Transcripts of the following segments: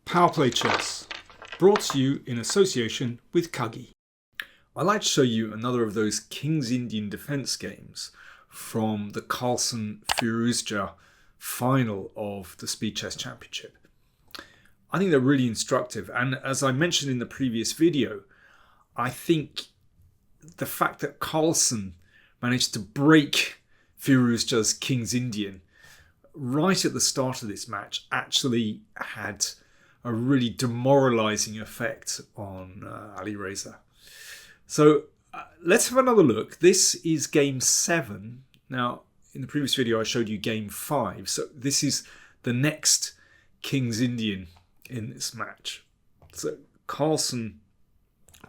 PowerPlayChess, brought to you in association with Kagi. I'd like to show you another of those King's Indian defense games from the Carlsen Firouzja final of the Speed Chess Championship. I think they're really instructive, and as I mentioned in the previous video, I think the fact that Carlsen managed to break Firouzja's King's Indian right at the start of this match actually had a really demoralizing effect on Alireza. So let's have another look. This is game 7. Now, in the previous video, I showed you game 5. So this is the next King's Indian in this match. So Carlsen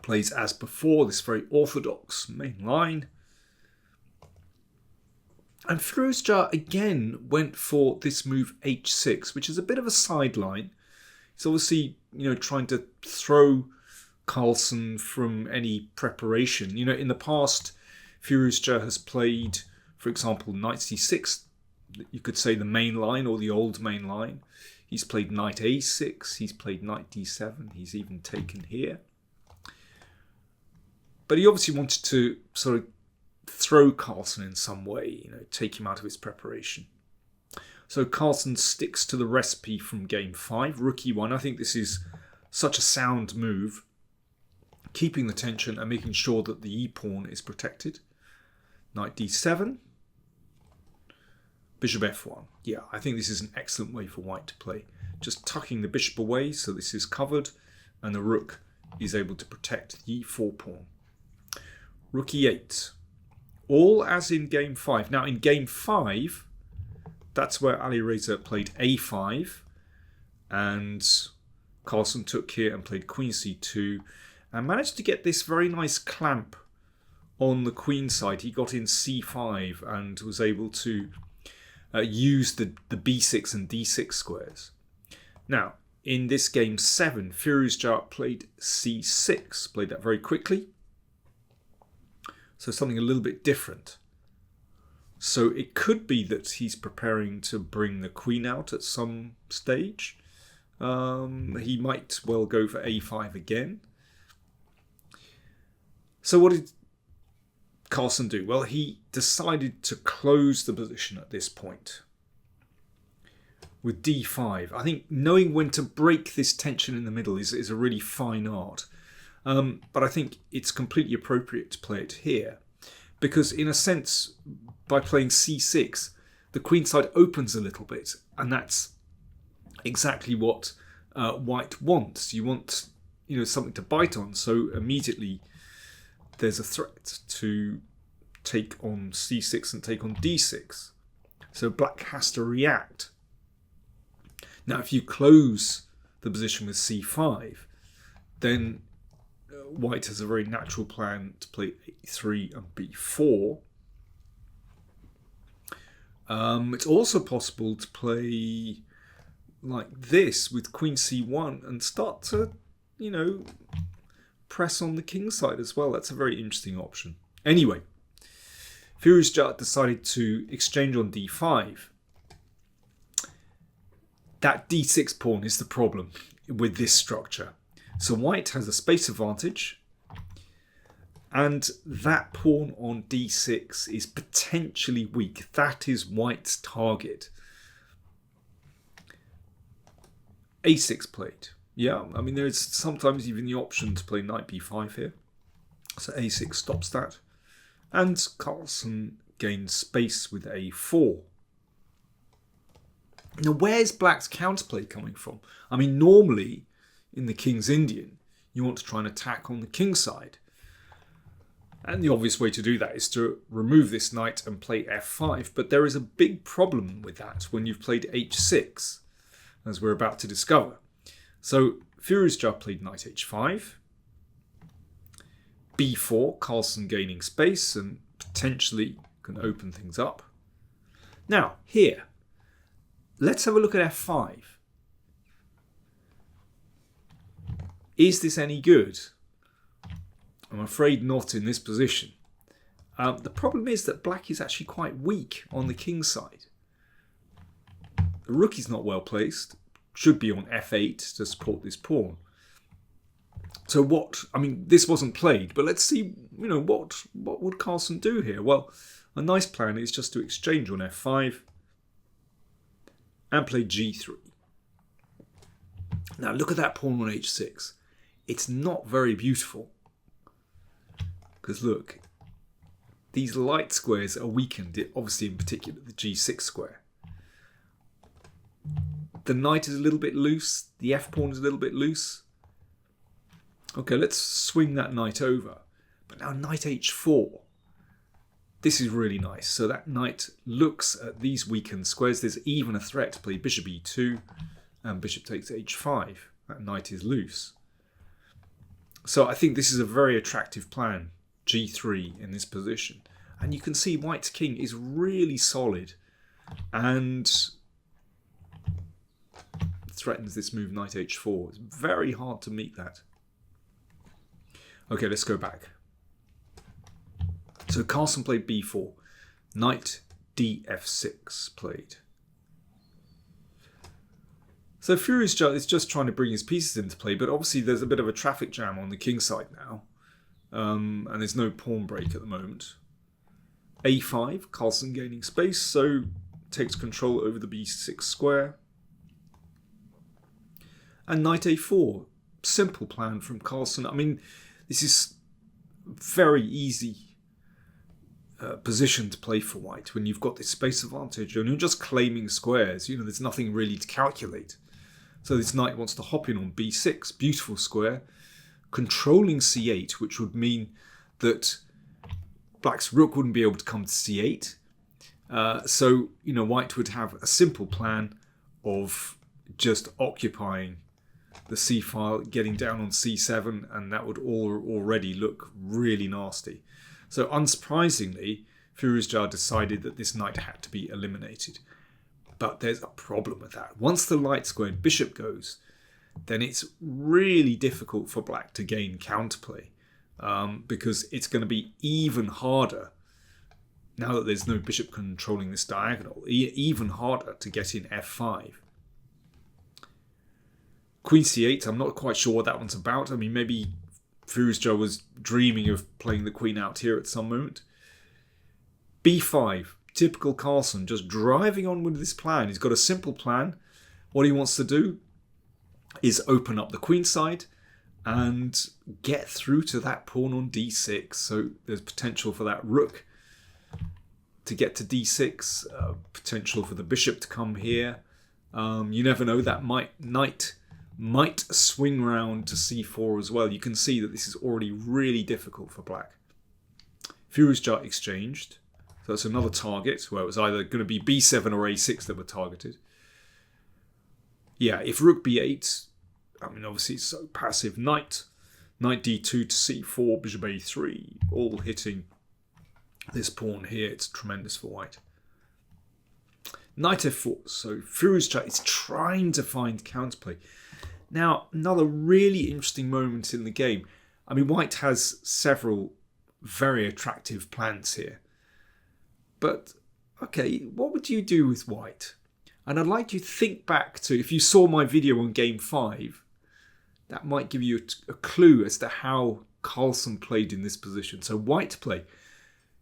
plays as before, this very orthodox main line. And Firouzja again went for this move h6, which is a bit of a sideline. He's obviously, trying to throw Carlsen from any preparation. In the past, Firouzja has played, for example, knight c6. You could say the main line or the old main line. He's played knight a6. He's played knight d7. He's even taken here. But he obviously wanted to sort of throw Carlsen in some way, take him out of his preparation. So Carlsen sticks to the recipe from game 5, rook e1. I think this is such a sound move, keeping the tension and making sure that the e-pawn is protected. Knight d7, bishop f1. Yeah, I think this is an excellent way for white to play. Just tucking the bishop away so this is covered and the rook is able to protect the e4 pawn. Rook e8. All as in game 5. Now in game 5, that's where Alireza played a5 and Carlsen took here and played queen c2 and managed to get this very nice clamp on the queen side. He got in c5 and was able to use the b6 and d6 squares. Now, in this game 7, Firouzja played c6, played that very quickly. So something a little bit different. So it could be that he's preparing to bring the queen out at some stage. He might well go for a5 again. So what did Carlsen do? Well, he decided to close the position at this point with d5. I think knowing when to break this tension in the middle is a really fine art. But I think it's completely appropriate to play it here. Because in a sense, by playing c6, the queen side opens a little bit. And that's exactly what white wants. You want something to bite on. So immediately there's a threat to take on c6 and take on d6. So black has to react. Now if you close the position with c5, then white has a very natural plan to play a3 and b4. It's also possible to play like this with queen c1 and start to, press on the king side as well. That's a very interesting option. Anyway, Firouzja decided to exchange on d5. That d6 pawn is the problem with this structure. So white has a space advantage, and that pawn on d6 is potentially weak. That is white's target. a6 played. Yeah, I mean there's sometimes even the option to play knight b5 here. So a6 stops that. And Carlsen gains space with a4. Now where's black's counterplay coming from? I mean normally in the King's Indian, you want to try and attack on the king side. And the obvious way to do that is to remove this knight and play f5. But there is a big problem with that when you've played h6, as we're about to discover. So Firouzja played knight h5, b4, Carlsen gaining space and potentially can open things up. Now, here, let's have a look at f5. Is this any good? I'm afraid not in this position. The problem is that black is actually quite weak on the king side. The rook is not well placed. should be on f8 to support this pawn. So what, I mean, this wasn't played, but let's see, you know, what would Carlsen do here? Well, a nice plan is just to exchange on f5 and play g3. Now look at that pawn on h6. It's not very beautiful. Because look, these light squares are weakened, obviously in particular the g6 square. The knight is a little bit loose, the f-pawn is a little bit loose. Okay, let's swing that knight over. But now knight h4. This is really nice. So that knight looks at these weakened squares. There's even a threat to play bishop e2 and bishop takes h5. That knight is loose. So I think this is a very attractive plan, g3 in this position. And you can see white's king is really solid and threatens this move knight h4. It's very hard to meet that. Okay, let's go back. So Carlsen played b4, knight df6 played. So Firouzja is just trying to bring his pieces into play, but obviously there's a bit of a traffic jam on the king side now, and there's no pawn break at the moment. a5, Carlsen gaining space, so takes control over the b6 square. And knight a4, simple plan from Carlsen. I mean, this is very easy position to play for white when you've got this space advantage and you're just claiming squares. You know, there's nothing really to calculate. So this knight wants to hop in on b6, beautiful square, controlling c8, which would mean that black's rook wouldn't be able to come to c8. So, you know, white would have a simple plan of just occupying the c file, getting down on c7, and that would already look really nasty. So unsurprisingly, Firouzja decided that this knight had to be eliminated. But there's a problem with that. Once the light square and bishop goes, then it's really difficult for black to gain counterplay, because it's going to be even harder, now that there's no bishop controlling this diagonal, even harder to get in f5. Queen c8, I'm not quite sure what that one's about. I mean, maybe Firouzja was dreaming of playing the queen out here at some moment. b5, typical Carlsen, just driving on with this plan. He's got a simple plan. What he wants to do is open up the queen side and get through to that pawn on d6. So there's potential for that rook to get to d6, potential for the bishop to come here. You never know, that knight might swing round to c4 as well. You can see that this is already really difficult for black. Firouzja exchanged. So that's another target where it was either going to be b7 or a6 that were targeted. Yeah, if rook b8, I mean, obviously it's so passive. Knight d2 to c4, bishop a3, all hitting this pawn here. It's tremendous for white. Knight f4. So Firouzja is trying to find counterplay. Now, another really interesting moment in the game. I mean, white has several very attractive plans here. But, okay, what would you do with white? And I'd like you to think back to, if you saw my video on game 5, that might give you a clue as to how Carlsen played in this position. So white to play.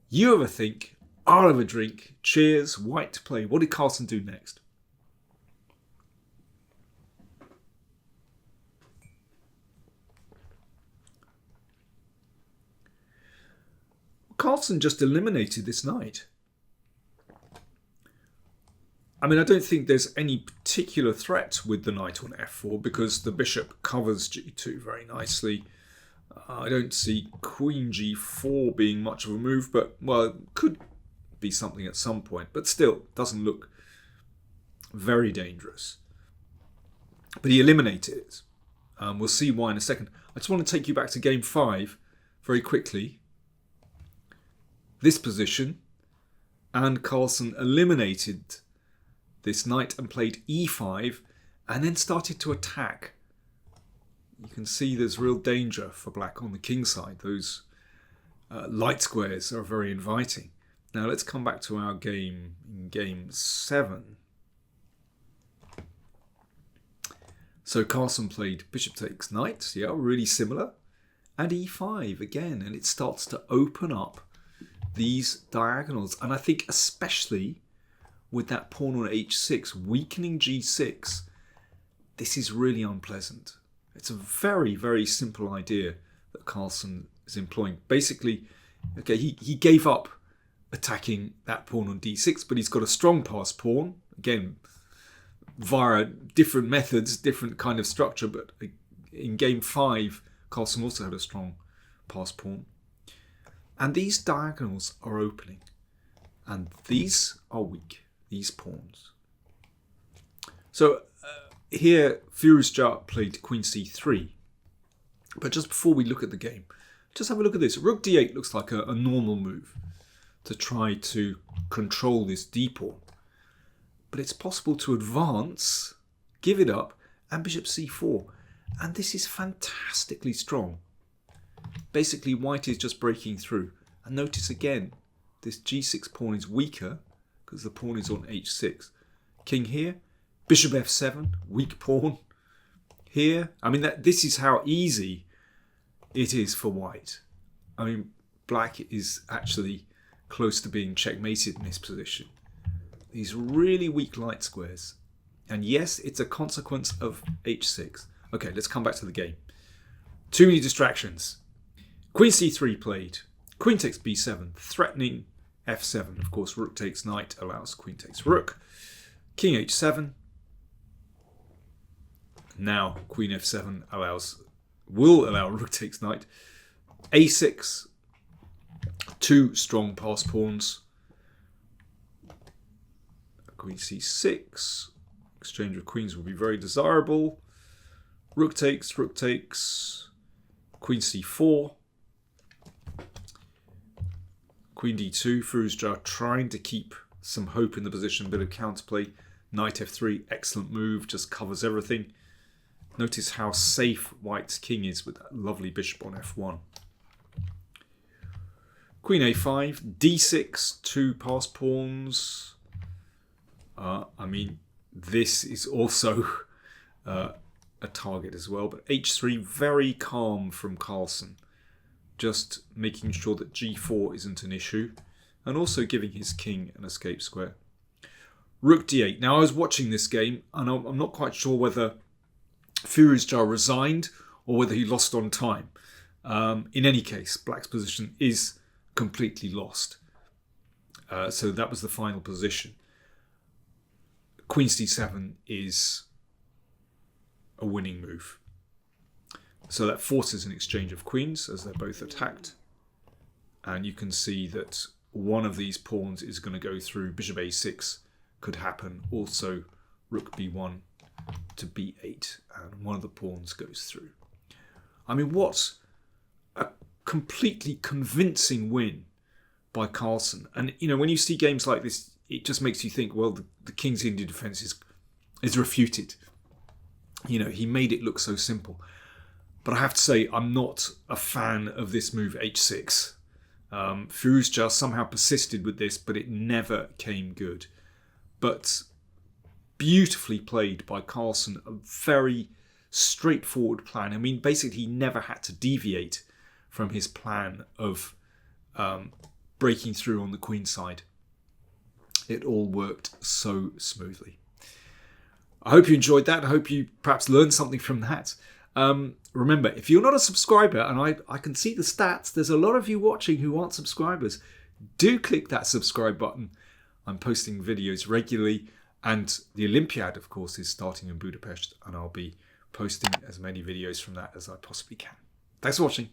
You have a think, I'll have a drink. Cheers, white to play. What did Carlsen do next? Carlsen just eliminated this knight. I mean, I don't think there's any particular threat with the knight on f4 because the bishop covers g2 very nicely. I don't see queen g4 being much of a move, but, well, it could be something at some point, but still doesn't look very dangerous. But he eliminated it. We'll see why in a second. I just want to take you back to game 5 very quickly. This position, and Carlsen eliminated this knight and played e5 and then started to attack. You can see there's real danger for black on the king side. Those light squares are very inviting. Now let's come back to our game in game 7. So Carlsen played bishop takes knight, yeah, really similar, and e5 again, and it starts to open up these diagonals. And I think especially with that pawn on h6, weakening g6, this is really unpleasant. It's a very, very simple idea that Carlsen is employing. Basically, okay, he gave up attacking that pawn on d6, but he's got a strong passed pawn, again, via different methods, different kind of structure, but in game 5, Carlsen also had a strong passed pawn. And these diagonals are opening, and these are weak, these pawns. So here, Firouzja played queen c3. But just before we look at the game, just have a look at this. Rook d8 looks like a normal move to try to control this d pawn. But it's possible to advance, give it up, and bishop c4. And this is fantastically strong. Basically, white is just breaking through. And notice again, this g6 pawn is weaker because the pawn is on h6. King here, bishop f7, weak pawn. Here, I mean, this is how easy it is for white. I mean, black is actually close to being checkmated in this position. These really weak light squares. And yes, it's a consequence of h6. Okay, let's come back to the game. Too many distractions. Queen c3 played. Queen takes b7, threatening f7. Of course, rook takes knight allows queen takes rook. King h7. Now queen f7 will allow rook takes knight. a6. Two strong passed pawns. Queen c6. Exchange of queens will be very desirable. Rook takes, queen c4, queen d2, Firouzja trying to keep some hope in the position, bit of counterplay, knight f3, excellent move, just covers everything. Notice how safe white's king is with that lovely bishop on f1. Queen a5, d6, two passed pawns. I mean, this is also a target as well, but h3 very calm from Carlsen, just making sure that g4 isn't an issue and also giving his king an escape square. Rook d8. Now I was watching this game and I'm not quite sure whether Firouzja resigned or whether he lost on time. In any case, black's position is completely lost, so that was the final position. Queen c7 is a winning move. So that forces an exchange of queens as they're both attacked. And you can see that one of these pawns is going to go through. Bishop a6 could happen. Also rook b1 to b8. And one of the pawns goes through. I mean, what a completely convincing win by Carlsen. And, you know, when you see games like this, it just makes you think, well, the king's Indian defence is refuted. You know, he made it look so simple. But I have to say, I'm not a fan of this move, h6. Firouzja somehow persisted with this, but it never came good. But beautifully played by Carlsen, a very straightforward plan. I mean, basically, he never had to deviate from his plan of breaking through on the queen side. It all worked so smoothly. I hope you enjoyed that. I hope you perhaps learned something from that. Remember, if you're not a subscriber, and I can see the stats, there's a lot of you watching who aren't subscribers, do click that subscribe button. I'm posting videos regularly, and the Olympiad, of course, is starting in Budapest, and I'll be posting as many videos from that as I possibly can. Thanks for watching.